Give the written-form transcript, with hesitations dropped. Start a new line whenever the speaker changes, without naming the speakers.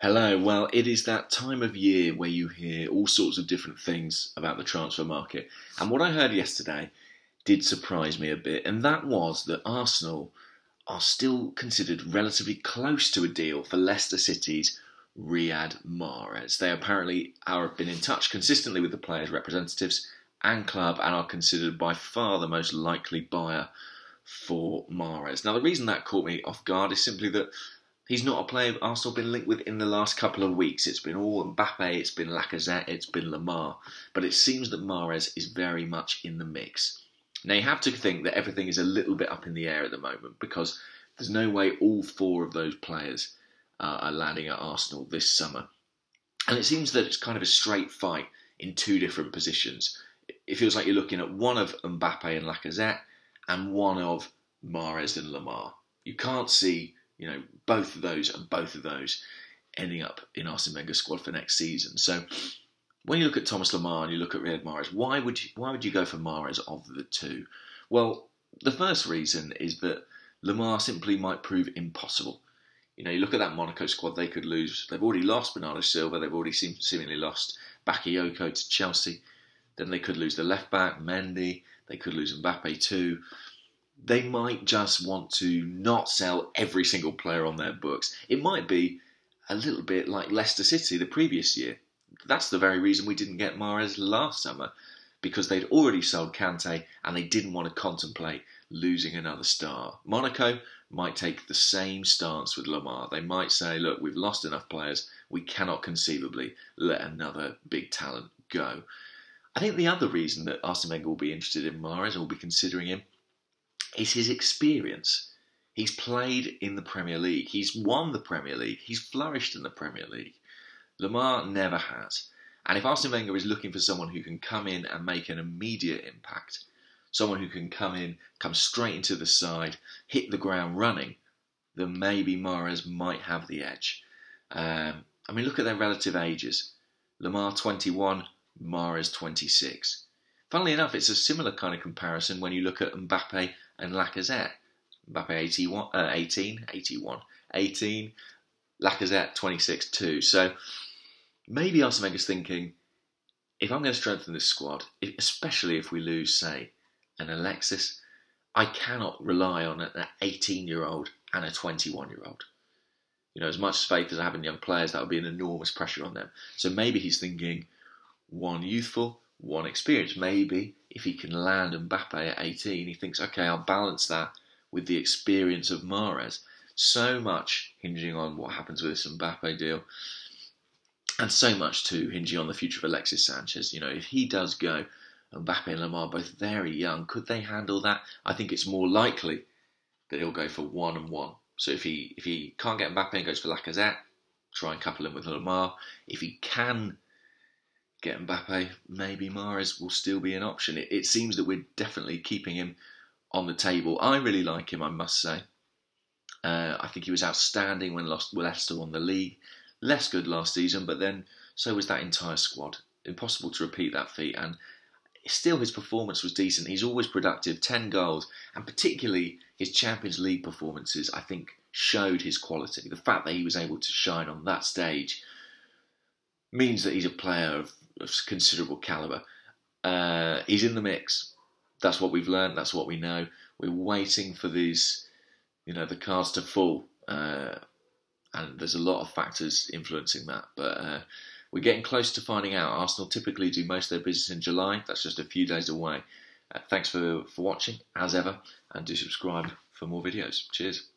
Hello, well, it is that time of year where you hear all sorts of different things about the transfer market. And what I heard yesterday did surprise me a bit, and that was that Arsenal are still considered relatively close to a deal for Leicester City's Riyad Mahrez. They apparently have been in touch consistently with the players' representatives and club and are considered by far the most likely buyer for Mahrez. Now, the reason that caught me off guard is simply that he's not a player Arsenal have been linked with in the last couple of weeks. It's been all Mbappe, it's been Lacazette, it's been Lemar. But it seems that Mahrez is very much in the mix. Now, you have to think that everything is a little bit up in the air at the moment because there's no way all four of those players are landing at Arsenal this summer. And it seems that it's kind of a straight fight in two different positions. It feels like you're looking at one of Mbappe and Lacazette and one of Mahrez and Lemar. You can't see both of those ending up in Arsene Wenger's squad for next season. So when you look at Thomas Lemar and you look at Riyad Mahrez, why would you go for Mahrez of the two? Well, the first reason is that Lemar simply might prove impossible. You look at that Monaco squad, they could lose. They've already lost Bernardo Silva. They've already seemingly lost Bakayoko to Chelsea. Then they could lose the left back, Mendy. They could lose Mbappe too. They might just want to not sell every single player on their books. It might be a little bit like Leicester City the previous year. That's the very reason we didn't get Mahrez last summer, because they'd already sold Kante and they didn't want to contemplate losing another star. Monaco might take the same stance with Lemar. They might say, look, we've lost enough players. We cannot conceivably let another big talent go. I think the other reason that Arsene Wenger will be interested in Mahrez and will be considering him is his experience. He's played in the Premier League. He's won the Premier League. He's flourished in the Premier League. Lemar never has. And if Arsene Wenger is looking for someone who can come in and make an immediate impact, someone who can come straight into the side, hit the ground running, then maybe Mahrez might have the edge. Look at their relative ages. Lemar 21, Mahrez 26. Funnily enough, it's a similar kind of comparison when you look at Mbappe and Lacazette. Mbappe 18, Lacazette 26 too. So maybe Arsene Wenger's thinking, if I'm going to strengthen this squad, especially if we lose, say, an Alexis, I cannot rely on an 18-year-old and a 21-year-old. As much faith as I have in young players, that would be an enormous pressure on them. So maybe he's thinking one youthful, one experience. Maybe if he can land Mbappe at 18, he thinks, okay, I'll balance that with the experience of Mahrez. So much hinging on what happens with this Mbappe deal, and so much too hinging on the future of Alexis Sanchez. If he does go, Mbappe and Lemar both very young, could they handle that? I think it's more likely that he'll go for 1 and 1. So if he can't get Mbappe and goes for Lacazette, try and couple him with Lemar. If he can get Mbappe, maybe Mahrez will still be an option. It seems that we're definitely keeping him on the table. I really like him, I must say. I think he was outstanding when Leicester won the league. Less good last season, but then so was that entire squad. Impossible to repeat that feat, and still his performance was decent. He's always productive, 10 goals, and particularly his Champions League performances, I think, showed his quality. The fact that he was able to shine on that stage means that he's a player of considerable calibre. He's in the mix. That's what we've learned. That's what we know. We're waiting for these, the cards to fall. And there's a lot of factors influencing that. But we're getting close to finding out. Arsenal typically do most of their business in July. That's just a few days away. Thanks for watching, as ever. And do subscribe for more videos. Cheers.